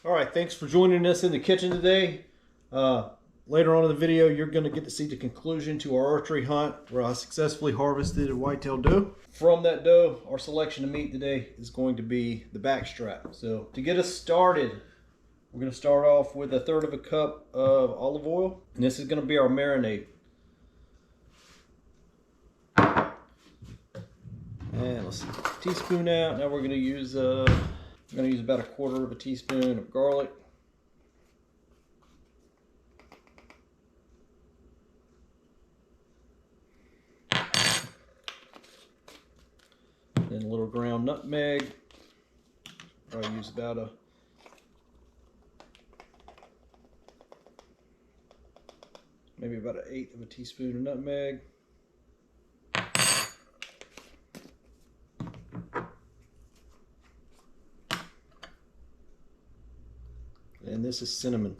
All right, thanks for joining us in the kitchen today. Later on in the video, you're going to get to see the conclusion to our archery hunt where I successfully harvested a whitetail doe. From that doe, our selection of meat today is going to be the backstrap. So to get us started, we're going to start off with 1/3 cup of olive oil, and this is going to be our marinade. And let's see, teaspoon out. Now we're going to use about 1/4 teaspoon of garlic. Then a little ground nutmeg. Probably use about maybe about 1/8 teaspoon of nutmeg. And this is cinnamon.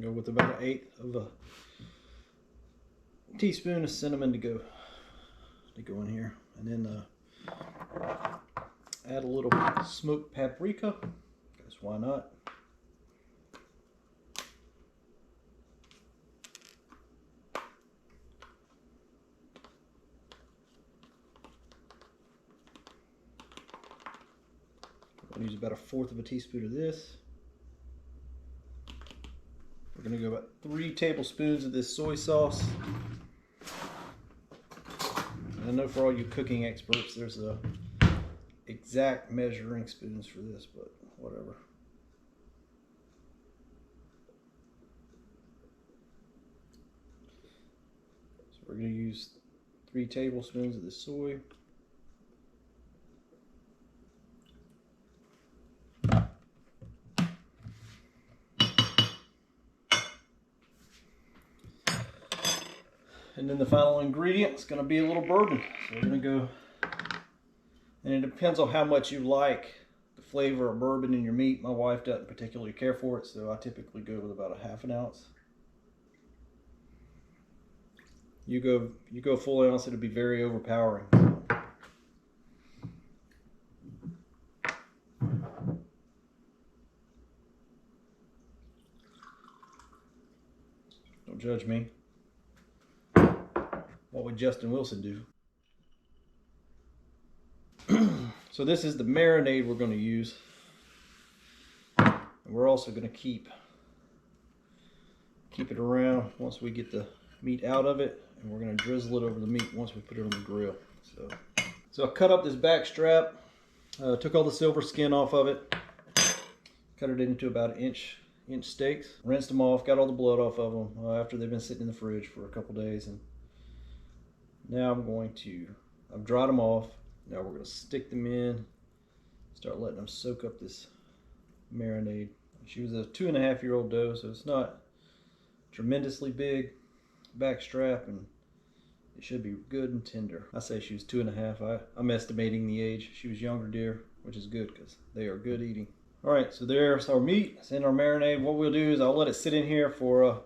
Go with about 1/8 teaspoon of cinnamon to go in here, and then add a little smoked paprika, because why not? I'm going to use about 1/4 teaspoon of this. We're going to go about 3 tablespoons of this soy sauce. And I know for all you cooking experts, there's exact measuring spoons for this, but whatever. So we're going to use 3 tablespoons of the soy. And then the final ingredient is going to be a little bourbon. So we're going to go, and it depends on how much you like the flavor of bourbon in your meat. My wife doesn't particularly care for it, so I typically go with about 1/2 ounce. You go full ounce, it'll be very overpowering. Don't judge me. What would Justin Wilson do? So this is the marinade we're going to use. And we're also going to keep it around once we get the meat out of it, and we're going to drizzle it over the meat once we put it on the grill. So I cut up this back strap, took all the silver skin off of it, cut it into about 1-inch steaks, rinsed them off, got all the blood off of them after they've been sitting in the fridge for a couple days. And now I've dried them off. Now we're going to stick them in, start letting them soak up this marinade. She was a 2.5-year-old doe, so it's not tremendously big back strap, and it should be good and tender. I say she was 2.5. I'm estimating the age. She was younger deer, which is good because they are good eating. All right, so there's our meat. It's in our marinade. What we'll do is I'll let it sit in here for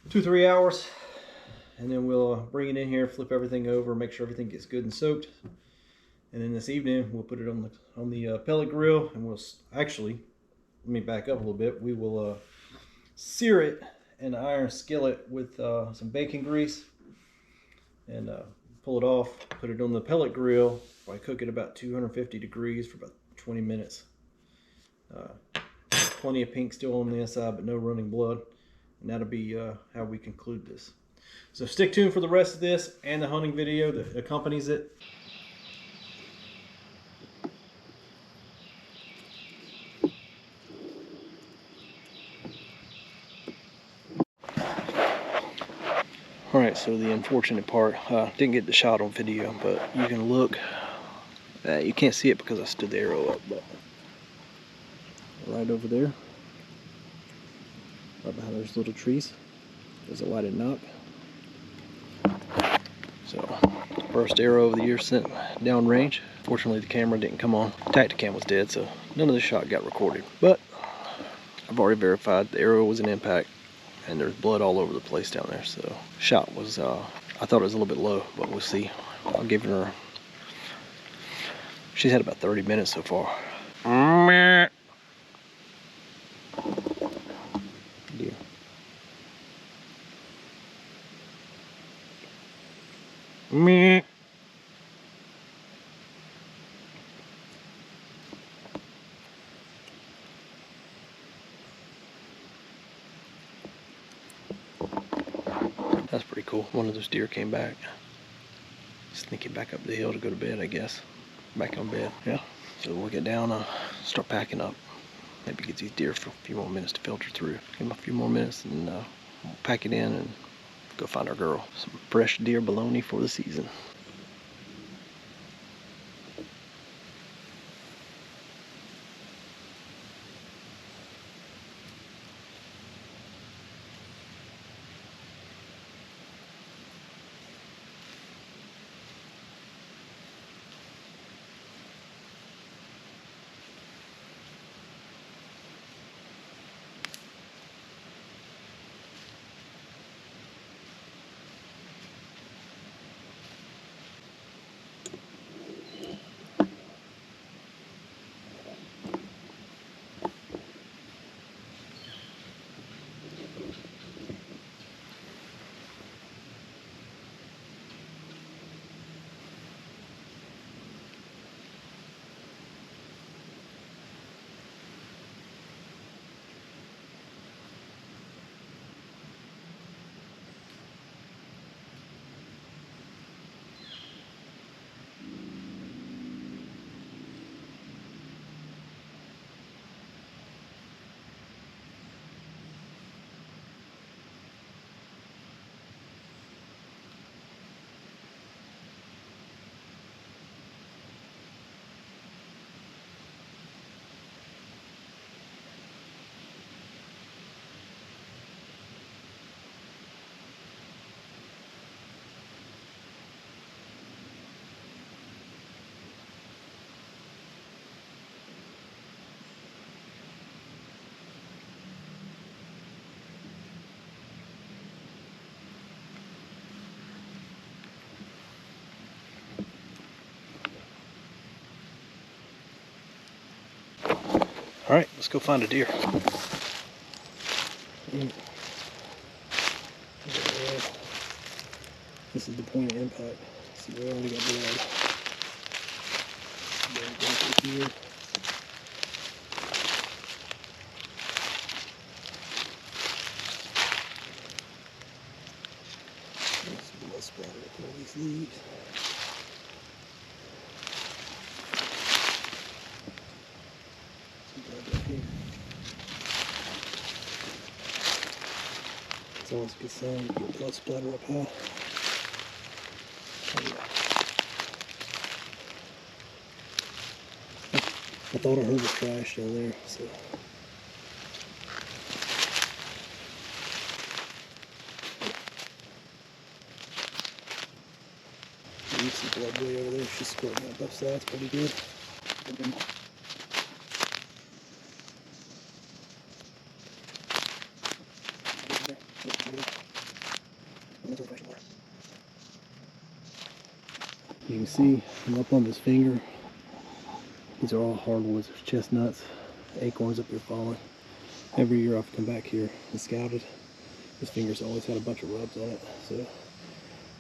2-3 hours. And then we'll bring it in here, flip everything over, make sure everything gets good and soaked. And then this evening, we'll put it on the pellet grill, and we'll actually, let me back up a little bit. We will sear it in an iron skillet with some bacon grease, and pull it off, put it on the pellet grill. I cook it about 250 degrees for about 20 minutes. Plenty of pink still on the inside, but no running blood. And that'll be how we conclude this. So stick tuned for the rest of this and the hunting video that accompanies it. Alright, so the unfortunate part, didn't get the shot on video, but you can look. You can't see it because I stood the arrow up, but right over there, right behind those little trees, there's a lighted knock. So, first arrow of the year sent downrange. Fortunately, the camera didn't come on. Tacticam was dead, so none of the shot got recorded. But I've already verified the arrow was an impact, and there's blood all over the place down there. So shot was, I thought it was a little bit low, but we'll see. I'll give her, she's had about 30 minutes so far. Dear. Meh. That's pretty cool. One of those deer came back. Sneaking back up the hill to go to bed, I guess. Back on bed. Yeah. So we'll get down, start packing up. Maybe get these deer for a few more minutes to filter through. Give them a few more minutes and we'll pack it in and go find our girl. Some fresh deer bologna for the season. All right, let's go find a deer. This is the point of impact. See, we already got blood. Here. There's some blood splatter up all these leaves. It's always a good sign to get blood splatter up high. I thought I heard the trash down there, so. You see blood way over there, she's squirting up both sides pretty good. You can see I'm up on this finger. These are all hardwoods. There's chestnuts, acorns up here falling. Every year I've come back here and scouted. This finger's always had a bunch of rubs on it. So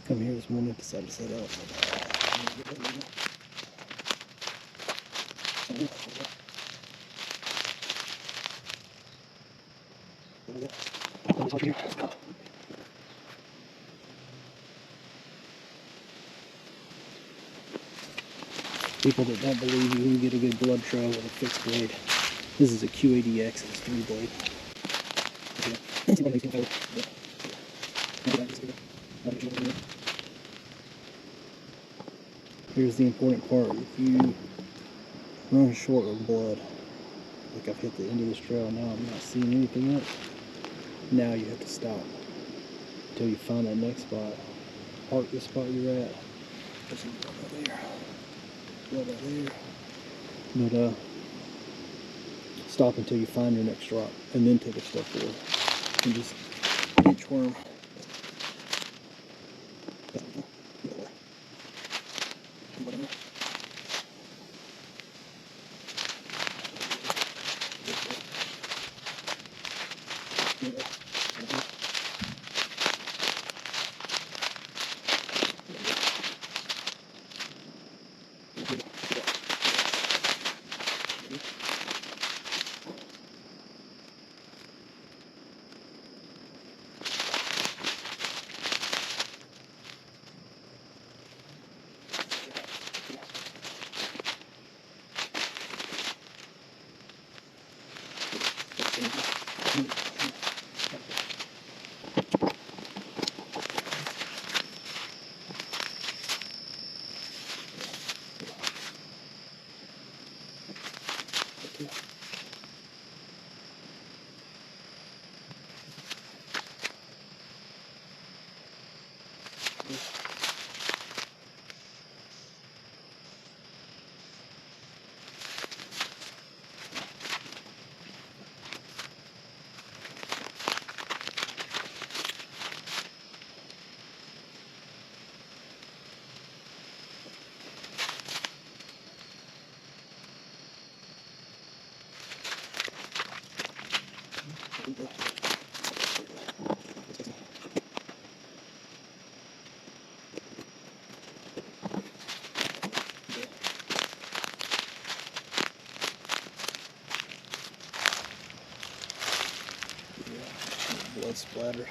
come here this morning, decided to set up. People that don't believe you can get a good blood trail with a fixed blade. This is a Q80X, it's 3-blade. Here's the important part. If you run short of blood, like I've hit the end of this trail now, I'm not seeing anything else. Now you have to stop until you find that next spot. Park the spot you're at. There's some blood right there. Blood right there. But stop until you find your next drop, and then take a step forward. And just inchworm. Blood splatter.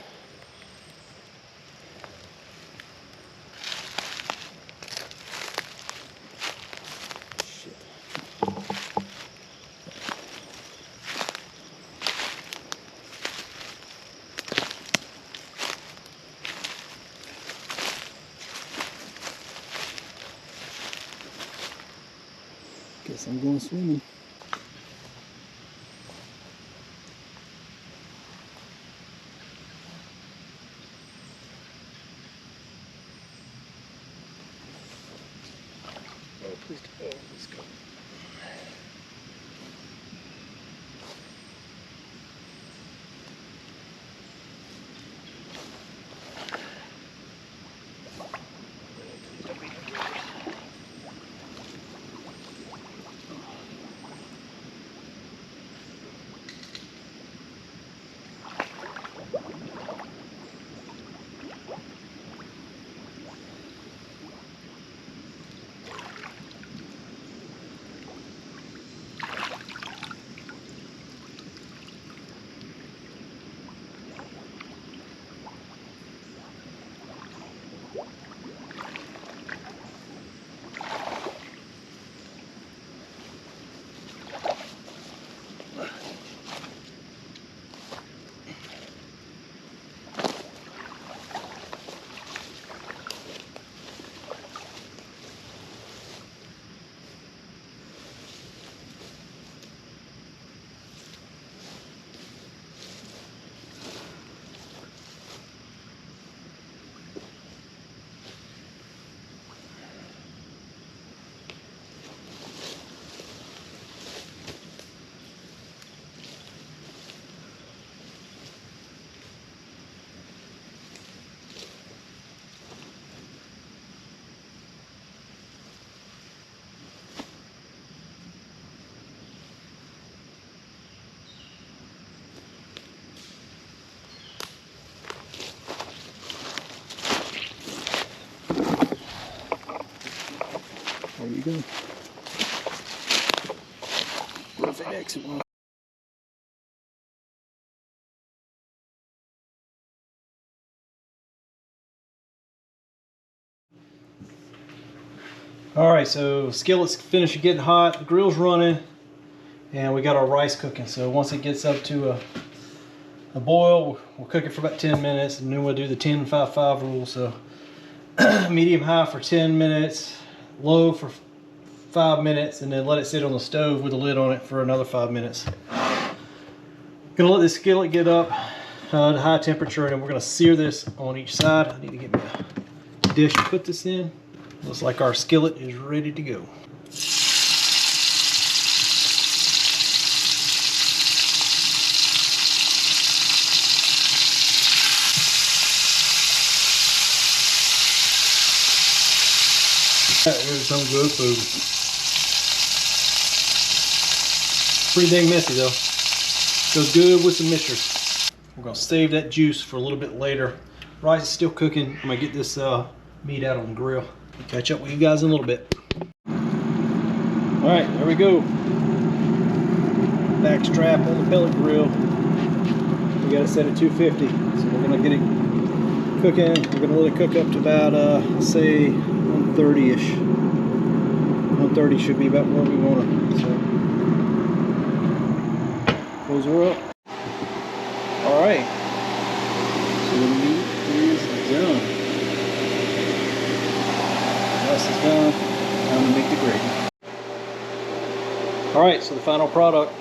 Shit. Guess I'm going swimming. Please, oh, let's go. There you go. Perfect exit one. All right, so skillet's finished getting hot, the grill's running, and we got our rice cooking. So once it gets up to a boil, we'll cook it for about 10 minutes, and then we'll do the 10-5-5 rule. So medium high for 10 minutes, low for 5 minutes, and then let it sit on the stove with a lid on it for another 5 minutes. Gonna let this skillet get up to high temperature, and then we're gonna sear this on each side. I need to get me a dish to put this in. Looks like our skillet is ready to go. There's some good food. Pretty dang messy though. Goes good with some mixtures. We're gonna save that juice for a little bit later. Rice is still cooking. I'm gonna get this meat out on the grill. I'll catch up with you guys in a little bit. All right, there we go. Back strap on the pellet grill. We got it set at 250. So we're gonna get it cooking. We're gonna let it cook up to about, let's say 130-ish. 130 should be about where we want it. So close her up. All right. So the meat is done. Rice is done. Time to make the gravy. All right, so the final product.